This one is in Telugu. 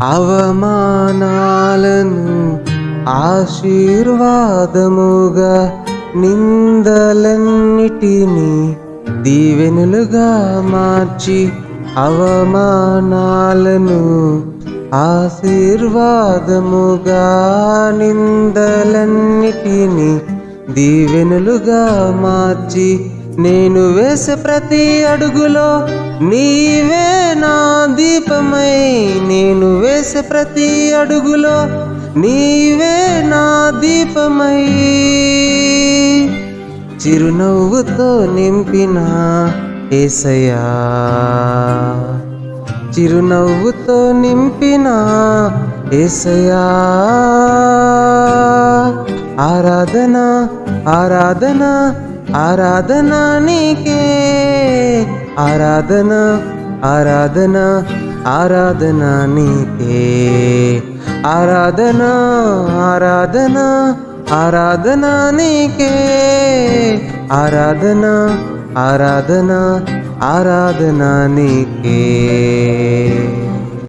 అవమానాలను ఆశీర్వాదముగా, నిందలన్నిటినీ దీవెనలుగా మార్చి, అవమానాలను ఆశీర్వాదముగా, నిందలన్నిటినీ దీవెనలుగా మార్చి, నేను వేసే ప్రతి అడుగులో నీవే నా దీపమై, నేను వేసే ప్రతి అడుగులో నీవే నా దీపమై, చిరునవ్వుతో నింపిన యేసయ్యా, చిరునవ్వుతో నింపిన యేసయ్యా, ఆరాధన ఆరాధన ఆరాధన నీకే, ఆరాధన ఆరాధన ఆరాధన నీకే, ఆరాధన ఆరాధన ఆరాధన నీకే, ఆరాధన ఆరాధన ఆరాధన నీకే.